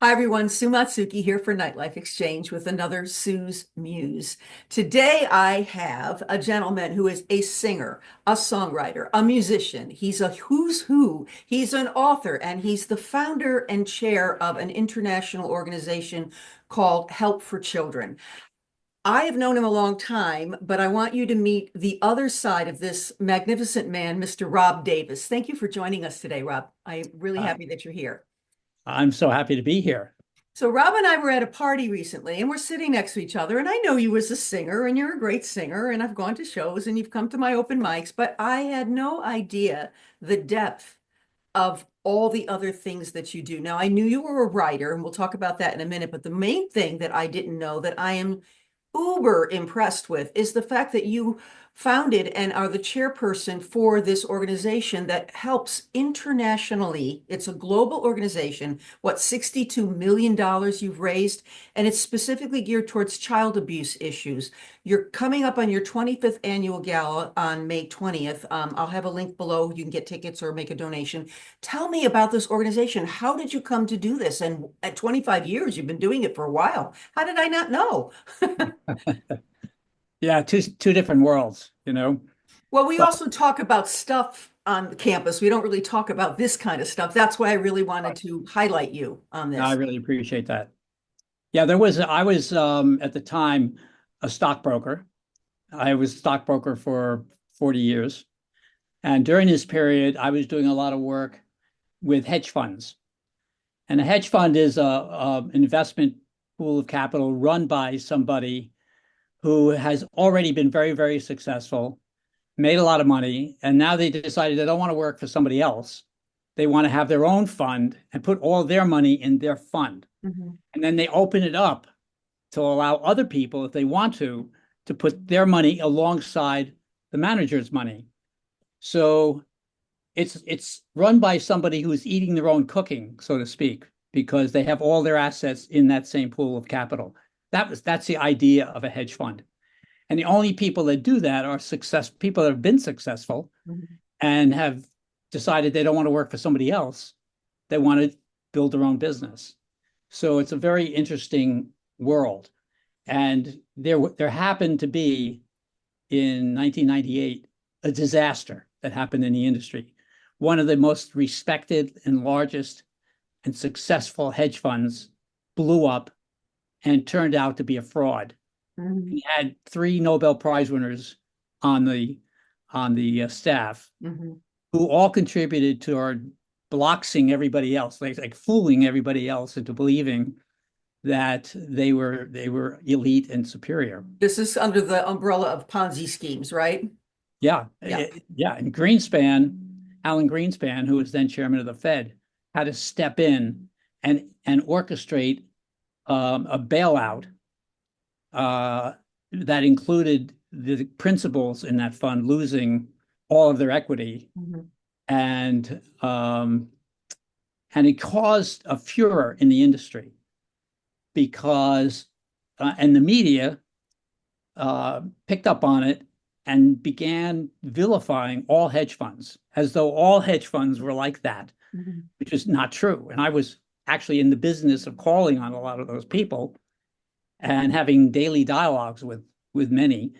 Hi everyone, Sue Matsuki here for Nightlife Exchange with another Sue's Muse. Today I have a gentleman who is a singer, a songwriter, a musician. He's a who's who. He's an author, and he's the founder and chair of an international organization called Help for Children. I have known him a long time, but I want you to meet the other side of this magnificent man, Mr. Rob Davis. Thank you for joining us today, Rob. I'm really Uh, happy that you're here. I'm so happy to be here. So Rob and I were at a party recently and we're sitting next to each other. And I know you as a singer and you're a great singer and I've gone to shows and you've come to my open mics, but I had no idea the depth of all the other things that you do. Now, I knew you were a writer and we'll talk about that in a minute, but the main thing that I didn't know that I am uber impressed with is the fact that you founded and are the chairperson for this organization that helps internationally. It's a global organization. What, $62 million you've raised? And it's specifically geared towards child abuse issues. You're coming up on your 25th annual gala on May 20th. I'll have a link below. You can get tickets or make a donation. Tell me about this organization. How did you come to do this? And at 25 years, you've been doing it for a while. How did I not know? Yeah, two different worlds, Well, we but also talk about stuff on the campus. We don't really talk about this kind of stuff. That's why I really wanted to highlight you on no, I this. really appreciate that. Yeah, I was at the time a stockbroker. I was a stockbroker for 40 years. And during this period, I was doing a lot of work with hedge funds. And a hedge fund is an investment pool of capital run by somebody who has already been very, very successful, made a lot of money, and now they decided they don't want to work for somebody else. They want to have their own fund and put all their money in their fund. Mhm. And then they open it up to allow other people, if they want to put their money alongside the manager's money. So it's run by somebody who's eating their own cooking, so to speak, because they have all their assets in that same pool of capital. That's the idea of a hedge fund. And the only people that do that are people that have been successful Mhm. and have decided they don't want to work for somebody else. They want to build their own business. So it's a very interesting world. And there happened to be in 1998 a disaster that happened in the industry. One of the most respected and largest and successful hedge funds blew up and turned out to be a fraud. Mhm. He had three Nobel Prize winners on the staff Mhm. who all contributed toward bloxing everybody else, like fooling everybody else into believing that they were elite and superior. This is under the umbrella of Ponzi schemes, right? Yeah, Yeah. yeah. And Alan Greenspan, who was then chairman of the Fed, had to step in and orchestrate a bailout that included the principals in that fund losing all of their equity, Mhm. and um, and it caused a furor in the industry because and the media picked up on it and began vilifying all hedge funds as though all hedge funds were like that, Mhm. which is not true. And I was actually in the business of calling on a lot of those people and having daily dialogues with many.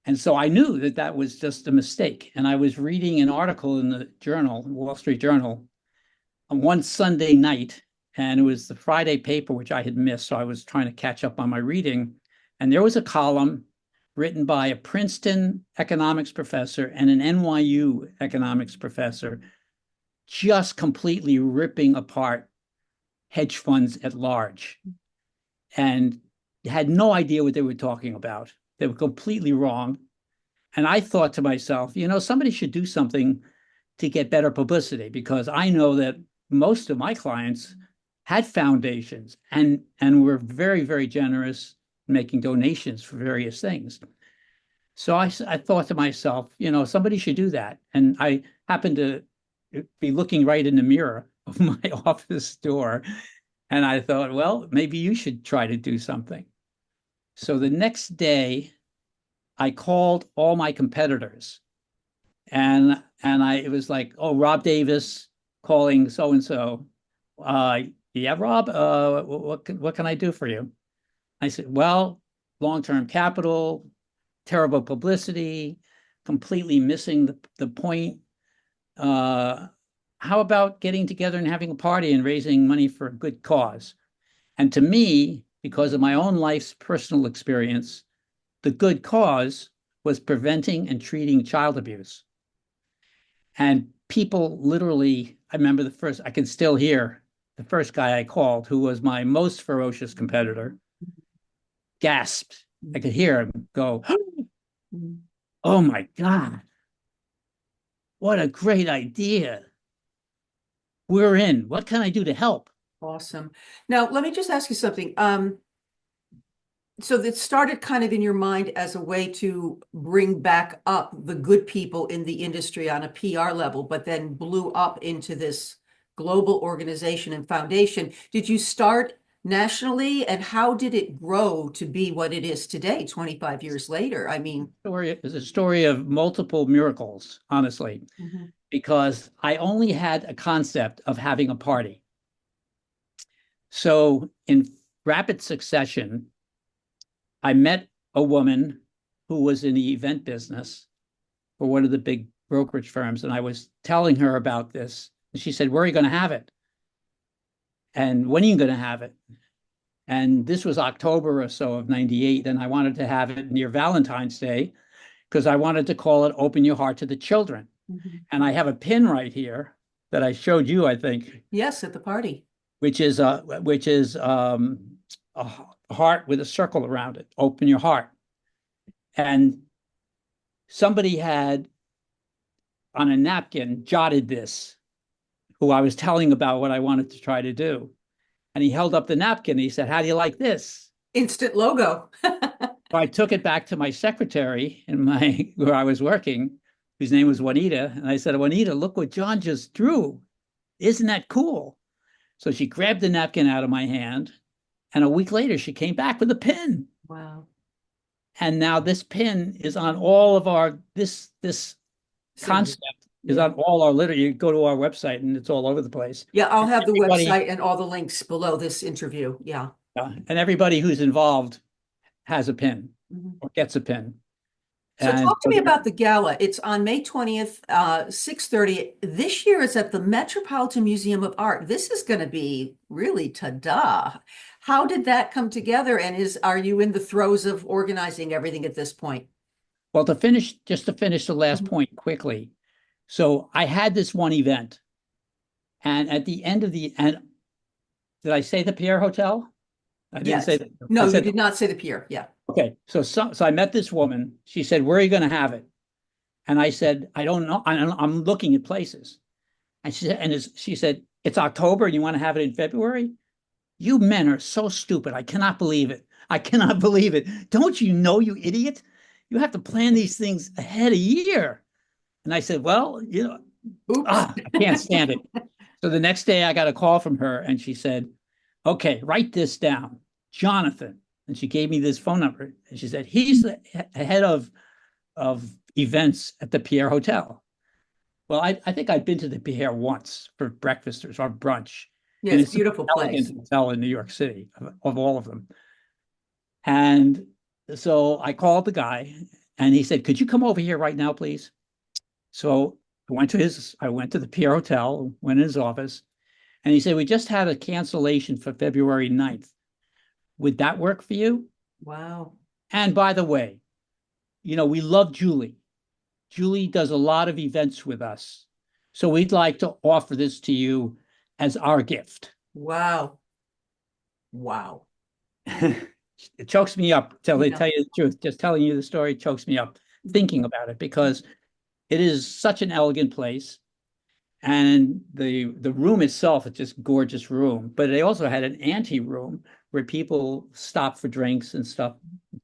And so I knew that that was just a mistake. And I was reading an article in the journal, Wall Street Journal, on one Sunday night, and it was the Friday paper, which I had missed. So I was trying to catch up on my reading. And there was a column written by a Princeton economics professor and an NYU economics professor, just completely ripping apart hedge funds at large, and had no idea what they were talking about. They were completely wrong. And I thought to myself, somebody should do something to get better publicity, because I know that most of my clients had foundations and were very, very generous making donations for various things. So I thought to myself, somebody should do that. And I happened to be looking right in the mirror of my office door. And I thought, well, maybe you should try to do something. So the next day, I called all my competitors, and it was like, oh, Rob Davis calling so and so. yeah, Rob, what can I do for you? I said, well, long-term capital, terrible publicity, completely missing the point. Uh, how about getting together and having a party and raising money for a good cause? And to me, because of my own life's personal experience, the good cause was preventing and treating child abuse. And people literally, I remember I can still hear the first guy I called, who was my most ferocious competitor, gasped. I could hear him go, oh my God, what a great idea. We're in. What can I do to help? Awesome. Now, let me just ask you something. So that started kind of in your mind as a way to bring back up the good people in the industry on a PR level, but then blew up into this global organization and foundation. Did you start nationally, and how did it grow to be what it is today, 25 years later? I mean, Story is a story of multiple miracles, honestly, mhm. because I only had a concept of having a party. So in rapid succession, I met a woman who was in the event business for one of the big brokerage firms, and I was telling her about this. And she said, where are you going to have it? And when are you going to have it? And this was October or so of 98. And I wanted to have it near Valentine's Day because I wanted to call it Open Your Heart to the Children. Mhm. And I have a pin right here that I showed you, I think, Yes, at the party. which is a heart with a circle around it. Open your heart. And somebody had on a napkin jotted this, who I was telling about what I wanted to try to do. And he held up the napkin and he said, how do you like this? Instant logo. So I took it back to my secretary in my where I was working, whose name was Juanita. And I said, Juanita, look what John just drew. Isn't that cool? So she grabbed the napkin out of my hand. And a week later, she came back with a pin. Wow. And now this pin is on all of our, this Signature. concept is Yeah. on all our literature. You go to our website and it's all over the place. Yeah, I'll And have the everybody, website and all the links below this interview. Yeah. and everybody who's involved has a pin Mhm. or gets a pin. So And talk to me about the gala. It's on May 20th, 6:30. This year it's at the Metropolitan Museum of Art. This is going to be really ta-da. How did that come together? And are you in the throes of organizing everything at this point? well, just to finish the last Mhm. point quickly. So I had this one event, and at the end of and did I say the Pierre Hotel? I didn't say Yes. that. I No, you said, did not say the pier. Yeah. okay. So I met this woman. She said, where are you going to have it? And I said, I don't know. I'm looking at places. And she said, it's October and you want to have it in February? You men are so stupid. I cannot believe it. I cannot believe it. Don't you know, you idiot? You have to plan these things ahead a year. And I said, well, Oops. I can't stand it. So the next day I got a call from her and she said, okay, write this down. Jonathan. And she gave me this phone number. And she said, he's the head of events at the Pierre Hotel. Well, I think I'd been to the Pierre once for breakfast or brunch. And Yes, it's the most beautiful elegant place. hotel in New York City of all of them. And so I called the guy and he said, could you come over here right now, please? So I went to the Pierre Hotel, went in his office, and he said, we just had a cancellation for February 9th. Would that work for you? Wow. And by the way, we love Julie. Julie does a lot of events with us. So we'd like to offer this to you as our gift. Wow. Wow. It chokes me up till they Yeah. tell you the truth. Just telling you the story chokes me up thinking about it because it is such an elegant place. And the room itself is just gorgeous room. But they also had an ante room where people stopped for drinks and stuff,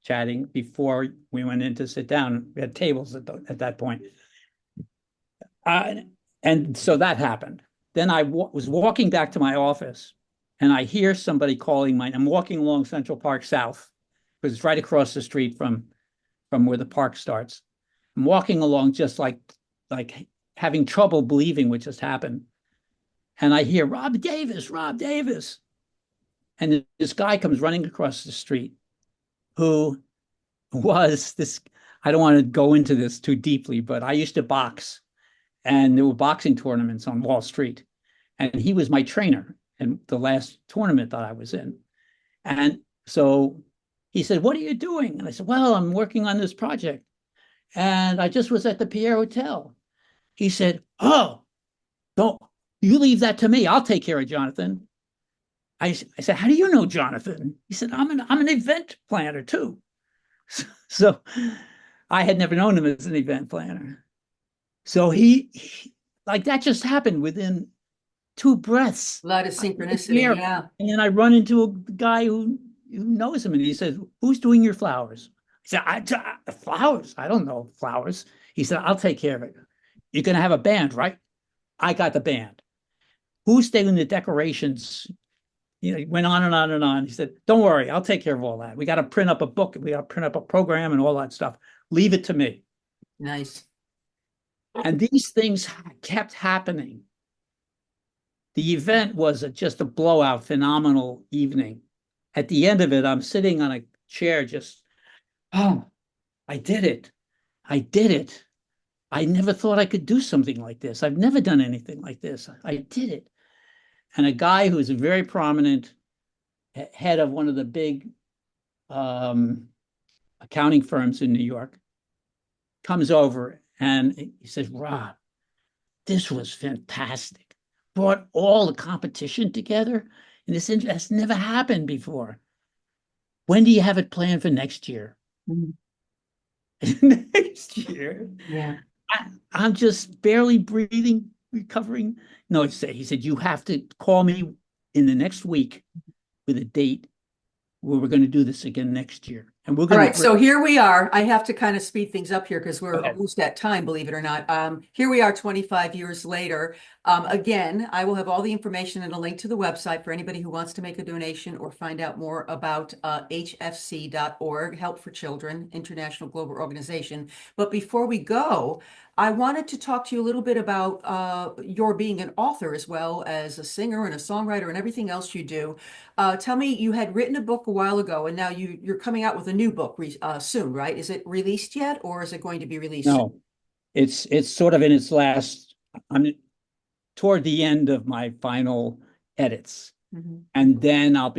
chatting before we went in to sit down. We had tables at that point. Uh, and so that happened. Then I was walking back to my office and I hear somebody calling I'm walking along Central Park South because it's right across the street from where the park starts. I'm walking along just like having trouble believing what just happened. And I hear Rob Davis, Rob Davis. And this guy comes running across the street who was this. I don't want to go into this too deeply, but I used to box, and there were boxing tournaments on Wall Street. And he was my trainer in the last tournament that I was in. And so he said, "What are you doing?" And I said, "Well, I'm working on this project. And I just was at the Pierre Hotel." He said, "Oh, don't you leave that to me. I'll take care of Jonathan." I said, "How do you know Jonathan?" He said, I'm an event planner too." So I had never known him as an event planner. So he like that just happened within two breaths. A lot of synchronicity. Yeah. And then I run into a guy who knows him, and he says, "Who's doing your flowers?" I said, "Flowers? I don't know flowers." He said, "I'll take care of it. You're going to have a band, right?" I got the band. "Who's doing the decorations?" He went on and on and on. He said, "Don't worry, I'll take care of all that. We got to print up a book. We got to print up a program and all that stuff. Leave it to me." Nice. And these things kept happening. The event was just a blowout, phenomenal evening. At the end of it, I'm sitting on a chair just, "Oh, I did it. I did it. I never thought I could do something like this. I've never done anything like this. I did it." And a guy who's a very prominent head of one of the big accounting firms in New York comes over and he says, "Rob, this was fantastic. Brought all the competition together. And this has never happened before. When do you have it planned for next year?" Mhm. Next year. Yeah. I'm just barely breathing, recovering. No, he said, "You have to call me in the next week with a date where we're going to do this again next year. And we're All going to right, bring." so here we are. I have to kind of speed things up here because we're Ahead. almost at time, believe it or not. Here we are 25 years later. Again, I will have all the information and a link to the website for anybody who wants to make a donation or find out more about hfc.org, Help for Children, International Global Organization. But before we go, I wanted to talk to you a little bit about your being an author as well as a singer and a songwriter and everything else you do. Tell me, you had written a book a while ago, and now you're coming out with a new book soon, right? Is it released yet, or is it going to be released soon? No, it's sort of in its last, I'm toward the end of my final edits. Mhm. And then I'll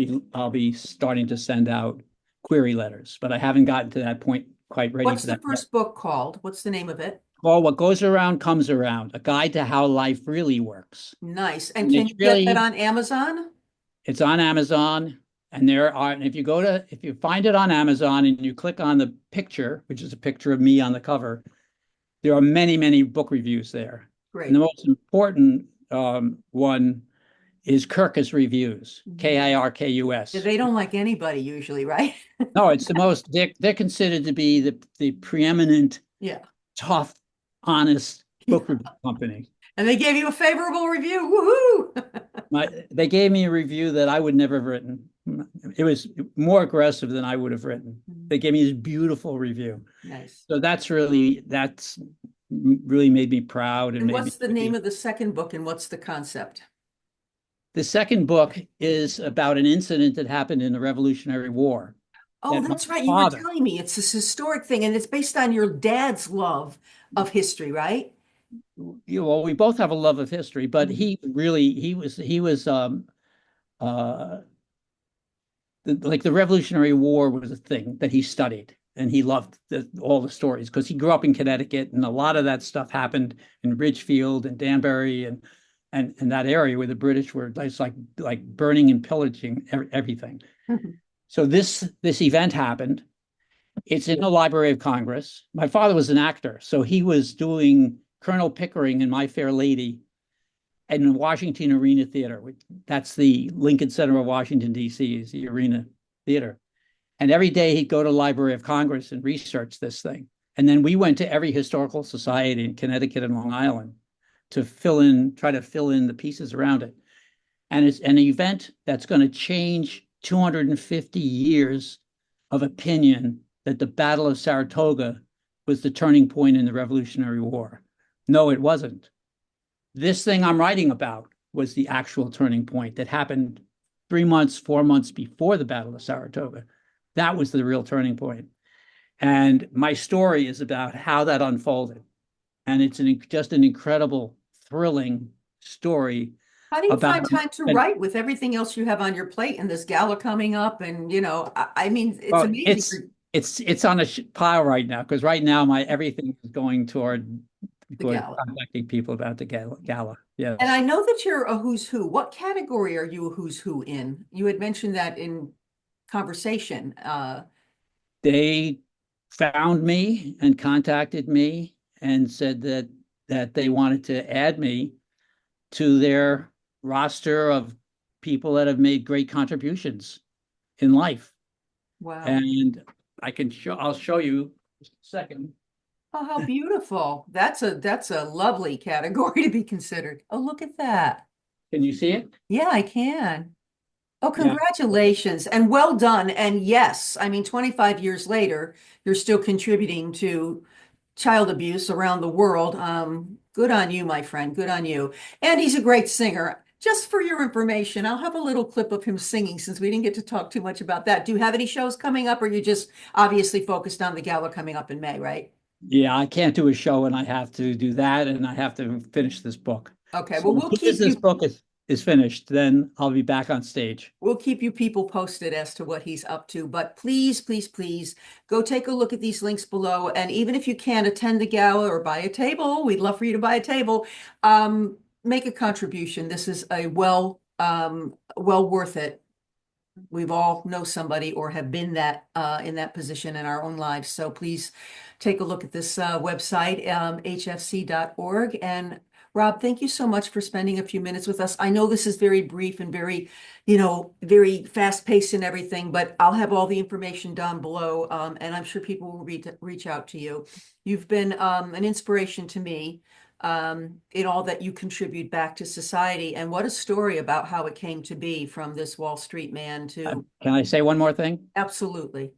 be starting to send out query letters, but I haven't gotten to that point quite ready What's for the that yet. first book called? What's the name of it? Well, what goes around comes around, a guide to how life really works. Nice. And And can it's you get that really, on Amazon? it's on Amazon. And if you find it on Amazon and you click on the picture, which is a picture of me on the cover, there are many, many book reviews there. And the Great. most important one is Kirkus Reviews, Mhm. Kirkus. They don't like anybody usually, right? No, it's the most, they're considered to be the preeminent, Yeah. tough, honest book review company. And they gave you a favorable review. Woohoo! They gave me a review that I would never have written. It was more aggressive than I would have written. They gave me this beautiful review. Nice. So that's really made me proud and And made me what's the name happy. of the second book and what's the concept? The second book is about an incident that happened in the Revolutionary War Oh, that my that's right. You were father, telling me it's this historic thing, and it's based on your dad's love of history, right? well, we both have a love of history, but Mhm. he was like the Revolutionary War was a thing that he studied and he loved all the stories because he grew up in Connecticut and a lot of that stuff happened in Ridgefield and Danbury and that area where the British were just like burning and pillaging everything. So this event happened. It's in the Library of Congress. My father was an actor, so he was doing Colonel Pickering in My Fair Lady and the Washington Arena Theater. That's the Lincoln Center of Washington, D.C., is the Arena Theater. And every day he'd go to the Library of Congress and research this thing. And then we went to every historical society in Connecticut and Long Island to try to fill in the pieces around it. And it's an event that's going to change 250 years of opinion that the Battle of Saratoga was the turning point in the Revolutionary War. No, it wasn't. This thing I'm writing about was the actual turning point that happened 3 months, 4 months before the Battle of Saratoga. That was the real turning point. And my story is about how that unfolded. And it's just an incredible, thrilling story How do you about find time to and write with everything else you have on your plate and this gala coming up? And, I mean, it's well, amazing. it's on a pile right now because right now my everything is going The toward gala. contacting people about the gala. And I Yes, know that you're a who's who. What category are you a who's who in? You had mentioned that in conversation. they found me and contacted me and said that they wanted to add me to their roster of people that have made great contributions in life. Wow. And I'll show you just a second. Oh, how beautiful. That's a lovely category to be considered. Oh, look at that. Can you see it? Yeah, I can. Oh, Yeah. congratulations and well done. And yes, I mean, 25 years later, you're still contributing to child abuse around the world. Good on you, my friend. Good on you. And he's a great singer. Just for your information, I'll have a little clip of him singing since we didn't get to talk too much about that. Do you have any shows coming up, or you just obviously focused on the gala coming up in May, right? Yeah, I can't do a show and I have to do that and I have to finish this book. Okay, well, So as soon as this book is finished, then I'll be back on stage. we'll keep you people posted as to what he's up to. But please, please, please go take a look at these links below. And even if you can't attend the gala or buy a table, we'd love for you to buy a table. Make a contribution. This is a well worth it. We've all know somebody or have been that in that position in our own lives. So please take a look at this website, hfc.org. And Rob, thank you so much for spending a few minutes with us. I know this is very brief and very, very fast paced and everything, but I'll have all the information down below. And I'm sure people will reach out to you. You've been an inspiration to me in all that you contribute back to society. And what a story about how it came to be from this Wall Street man to Can I say one more thing? absolutely.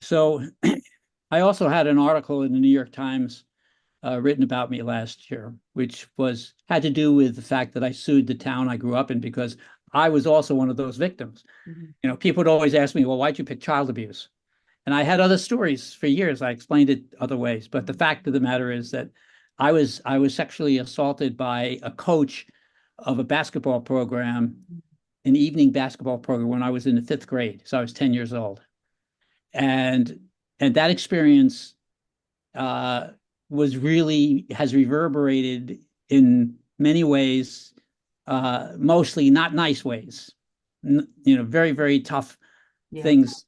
So I also had an article in the New York Times written about me last year, which had to do with the fact that I sued the town I grew up in because I was also one of those victims. Mhm. People would always ask me, well, why'd you pick child abuse? And I had other stories for years. I explained it other ways. But the fact of the matter is that I was sexually assaulted by a coach of a basketball program, an evening basketball program when I was in the fifth grade. So I was 10 years old. And that experience has reverberated in many ways, mostly not nice ways. Very, very tough Yeah. things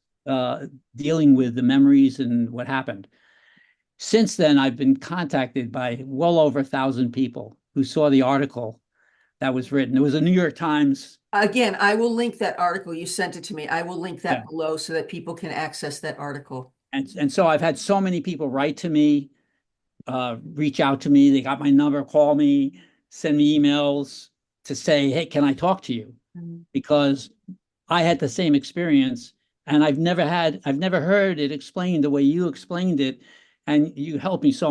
dealing with the memories and what happened. Since then, I've been contacted by well over 1,000 people who saw the article that was written. It was a New York Times. Again, I will link that article. You sent it to me. I will link Yeah. that below so that people can access that article. And so I've had so many people write to me, reach out to me. They got my number, call me, send me emails to say, hey, can I talk to you? Mhm. Because I had the same experience and I've never heard it explained the way you explained it. And you helped me so